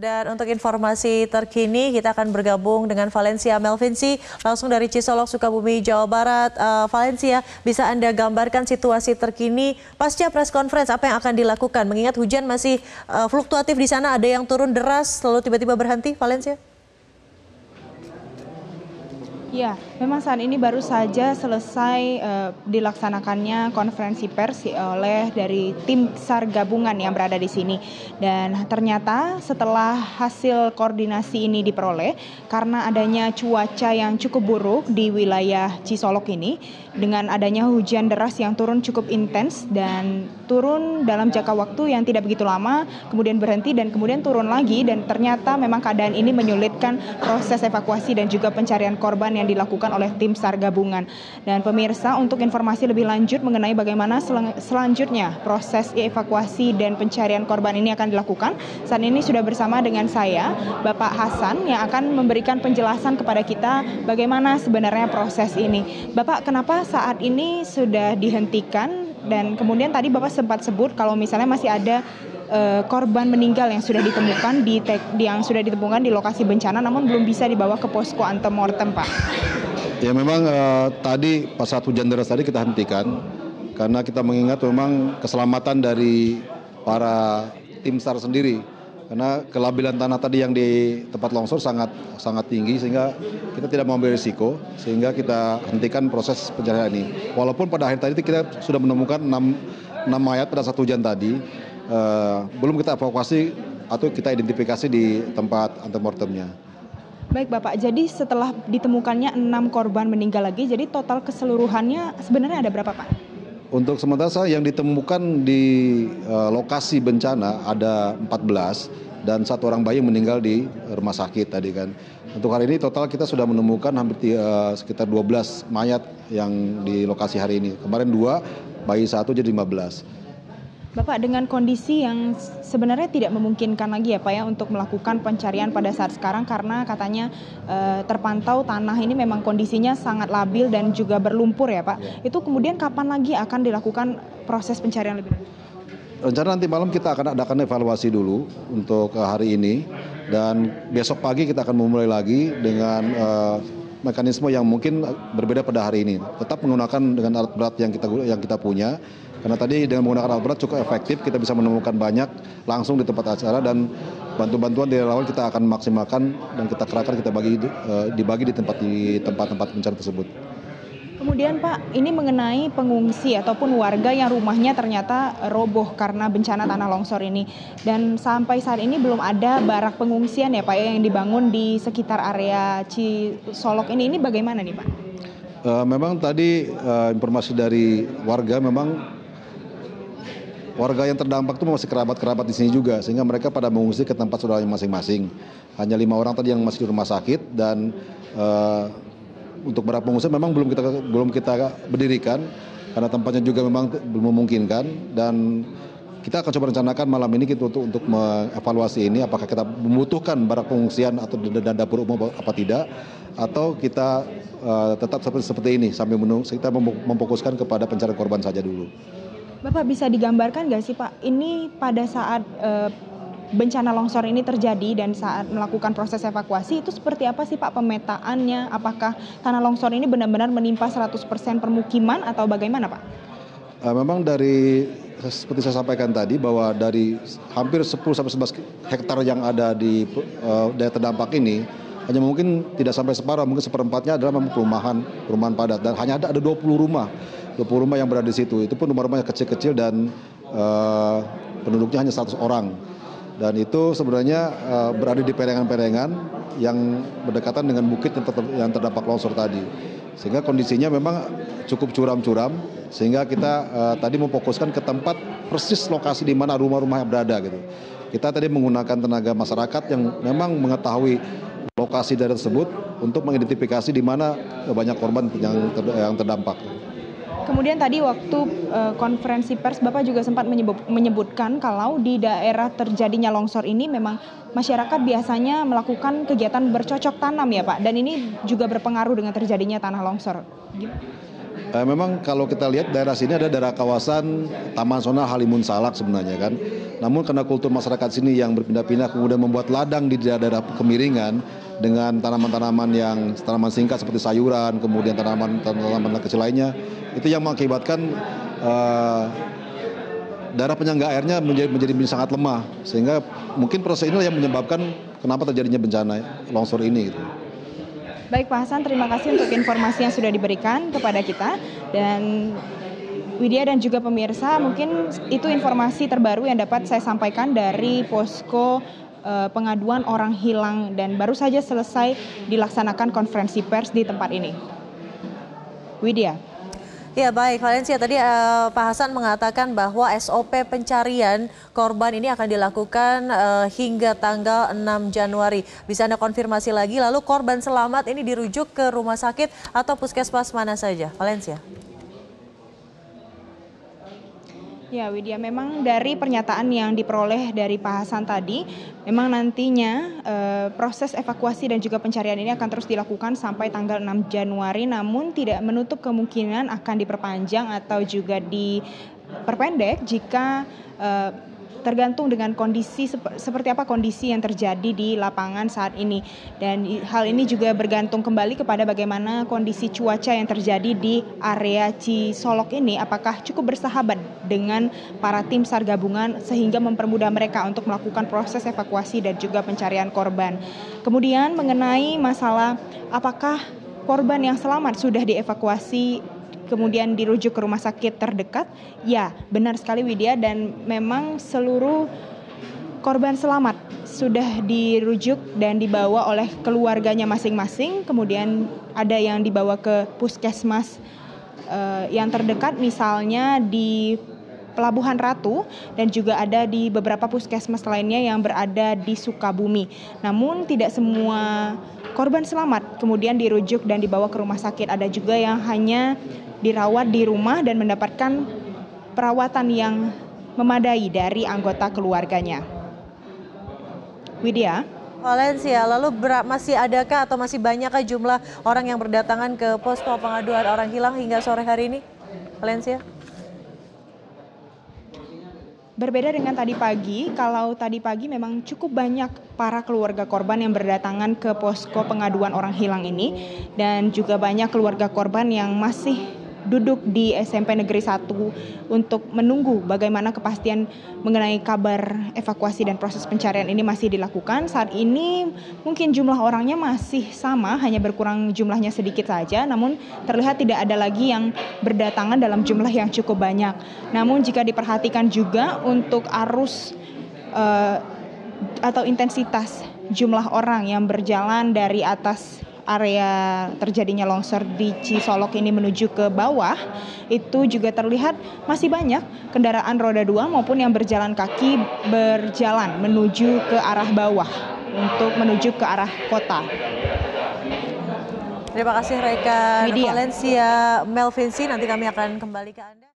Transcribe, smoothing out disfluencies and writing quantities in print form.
Dan untuk informasi terkini kita akan bergabung dengan Valencia Melvinci langsung dari Cisolok, Sukabumi, Jawa Barat. Valencia, bisa Anda gambarkan situasi terkini pasca press conference apa yang akan dilakukan? Mengingat hujan masih fluktuatif di sana, ada yang turun deras lalu tiba-tiba berhenti, Valencia? Ya, memang saat ini baru saja selesai dilaksanakannya konferensi pers oleh dari tim SAR gabungan yang berada di sini. Dan ternyata setelah hasil koordinasi ini diperoleh, karena adanya cuaca yang cukup buruk di wilayah Cisolok ini, dengan adanya hujan deras yang turun cukup intens dan turun dalam jangka waktu yang tidak begitu lama, kemudian berhenti dan kemudian turun lagi, dan ternyata memang keadaan ini menyulitkan proses evakuasi dan juga pencarian korban yang dilakukan oleh tim SAR gabungan. Dan pemirsa, untuk informasi lebih lanjut mengenai bagaimana selanjutnya proses evakuasi dan pencarian korban ini akan dilakukan, saat ini sudah bersama dengan saya Bapak Hasan yang akan memberikan penjelasan kepada kita bagaimana sebenarnya proses ini. Bapak, kenapa saat ini sudah dihentikan? Dan kemudian tadi Bapak sempat sebut kalau misalnya masih ada korban meninggal yang sudah ditemukan di lokasi bencana, namun belum bisa dibawa ke posko antemortem, Pak. Ya memang tadi pas saat hujan deras tadi kita hentikan karena kita mengingat memang keselamatan dari para tim SAR sendiri, karena kelabilan tanah tadi yang di tempat longsor sangat tinggi sehingga kita tidak mau ambil risiko, sehingga kita hentikan proses pencarian ini. Walaupun pada akhir tadi kita sudah menemukan 6 mayat pada saat hujan tadi, belum kita evakuasi atau kita identifikasi di tempat antemortemnya. Baik Bapak, jadi setelah ditemukannya 6 korban meninggal lagi, jadi total keseluruhannya sebenarnya ada berapa, Pak? Untuk sementara yang ditemukan di lokasi bencana ada 14 dan 1 orang bayi meninggal di rumah sakit tadi kan. Untuk hari ini total kita sudah menemukan hampir sekitar 12 mayat yang di lokasi hari ini. Kemarin 2, bayi 1 jadi 15. Bapak, dengan kondisi yang sebenarnya tidak memungkinkan lagi ya Pak ya untuk melakukan pencarian pada saat sekarang, karena katanya terpantau tanah ini memang kondisinya sangat labil dan juga berlumpur ya Pak. Ya. Itu kemudian kapan lagi akan dilakukan proses pencarian lebih lanjut? Rencana nanti malam kita akan adakan evaluasi dulu untuk hari ini, dan besok pagi kita akan memulai lagi dengan mekanisme yang mungkin berbeda pada hari ini. Tetap menggunakan dengan alat berat yang kita punya. Karena tadi dengan menggunakan alat berat cukup efektif, kita bisa menemukan banyak langsung di tempat acara, dan bantuan dari relawan kita akan maksimalkan dan kita kerahkan, kita dibagi di tempat-tempat pencarian tersebut. Kemudian Pak, ini mengenai pengungsi ataupun warga yang rumahnya ternyata roboh karena bencana tanah longsor ini. Dan sampai saat ini belum ada barak pengungsian ya Pak yang dibangun di sekitar area Cisolok ini. Ini bagaimana nih Pak? Memang tadi informasi dari warga, memang warga yang terdampak itu masih kerabat-kerabat di sini juga, sehingga mereka pada mengungsi ke tempat saudaranya masing-masing. Hanya 5 orang tadi yang masih di rumah sakit, dan untuk barak pengungsian memang belum kita berdirikan karena tempatnya juga memang belum memungkinkan, dan kita akan coba rencanakan malam ini kita untuk mengevaluasi ini, apakah kita membutuhkan barak pengungsian atau dapur umum apa tidak, atau kita tetap seperti ini sambil menunggu, kita memfokuskan kepada pencarian korban saja dulu. Bapak, bisa digambarkan nggak sih Pak, ini pada saat bencana longsor ini terjadi dan saat melakukan proses evakuasi itu seperti apa sih Pak pemetaannya? Apakah tanah longsor ini benar-benar menimpa 100% permukiman atau bagaimana Pak? Memang seperti saya sampaikan tadi, bahwa dari hampir 10-11 hektar yang ada di daerah terdampak ini, hanya mungkin tidak sampai separuh, mungkin seperempatnya adalah memang perumahan padat, dan hanya ada 20 rumah yang berada di situ. Itu pun rumah-rumahnya kecil-kecil dan penduduknya hanya 100 orang. Dan itu sebenarnya berada di perengan-perengan yang berdekatan dengan bukit yang terdampak longsor tadi. Sehingga kondisinya memang cukup curam-curam, sehingga kita tadi memfokuskan ke tempat persis lokasi di mana rumah-rumah yang berada gitu. Kita tadi menggunakan tenaga masyarakat yang memang mengetahui lokasi daerah tersebut untuk mengidentifikasi di mana banyak korban yang terdampak. Kemudian tadi waktu konferensi pers Bapak juga sempat menyebutkan kalau di daerah terjadinya longsor ini memang masyarakat biasanya melakukan kegiatan bercocok tanam ya Pak, dan ini juga berpengaruh dengan terjadinya tanah longsor. Memang kalau kita lihat daerah sini ada daerah kawasan Taman Nasional Halimun Salak sebenarnya kan. Namun karena kultur masyarakat sini yang berpindah-pindah kemudian membuat ladang di daerah-daerah kemiringan dengan tanaman singkat seperti sayuran, kemudian tanaman kecil lainnya, itu yang mengakibatkan daerah penyangga airnya menjadi sangat lemah, sehingga mungkin proses ini yang menyebabkan kenapa terjadinya bencana longsor ini gitu. Baik Pak Hasan, terima kasih untuk informasi yang sudah diberikan kepada kita. Dan Widya dan juga pemirsa, mungkin itu informasi terbaru yang dapat saya sampaikan dari posko pengaduan orang hilang dan baru saja selesai dilaksanakan konferensi pers di tempat ini. Widya. Ya baik, Valencia, tadi Pak Hasan mengatakan bahwa SOP pencarian korban ini akan dilakukan hingga tanggal 6 Januari. Bisa Anda konfirmasi lagi, lalu korban selamat ini dirujuk ke rumah sakit atau puskesmas mana saja? Valencia. Ya Widya, memang dari pernyataan yang diperoleh dari Pak Hasan tadi, memang nantinya proses evakuasi dan juga pencarian ini akan terus dilakukan sampai tanggal 6 Januari, namun tidak menutup kemungkinan akan diperpanjang atau juga diperpendek jika tergantung dengan kondisi seperti apa kondisi yang terjadi di lapangan saat ini. Dan hal ini juga bergantung kembali kepada bagaimana kondisi cuaca yang terjadi di area Cisolok ini, apakah cukup bersahabat dengan para tim SAR gabungan sehingga mempermudah mereka untuk melakukan proses evakuasi dan juga pencarian korban. Kemudian mengenai masalah apakah korban yang selamat sudah dievakuasi kemudian dirujuk ke rumah sakit terdekat, ya benar sekali Widya, dan memang seluruh korban selamat sudah dirujuk dan dibawa oleh keluarganya masing-masing, kemudian ada yang dibawa ke puskesmas yang terdekat misalnya di Pelabuhan Ratu dan juga ada di beberapa puskesmas lainnya yang berada di Sukabumi. Namun tidak semua korban selamat kemudian dirujuk dan dibawa ke rumah sakit. Ada juga yang hanya dirawat di rumah dan mendapatkan perawatan yang memadai dari anggota keluarganya. Widya. Valencia, lalu masih adakah atau masih banyakkah jumlah orang yang berdatangan ke posko pengaduan orang hilang hingga sore hari ini? Valencia? Berbeda dengan tadi pagi, kalau tadi pagi memang cukup banyak para keluarga korban yang berdatangan ke posko pengaduan orang hilang ini, dan juga banyak keluarga korban yang masih duduk di SMP Negeri 1 untuk menunggu bagaimana kepastian mengenai kabar evakuasi dan proses pencarian ini masih dilakukan. Saat ini mungkin jumlah orangnya masih sama, hanya berkurang jumlahnya sedikit saja, namun terlihat tidak ada lagi yang berdatangan dalam jumlah yang cukup banyak. Namun jika diperhatikan juga untuk arus atau intensitas jumlah orang yang berjalan dari atas area terjadinya longsor di Cisolok ini menuju ke bawah, itu juga terlihat masih banyak kendaraan roda 2 maupun yang berjalan kaki berjalan menuju ke arah bawah untuk menuju ke arah kota. Terima kasih rekan Valencia Melvinsi, nanti kami akan kembali ke Anda.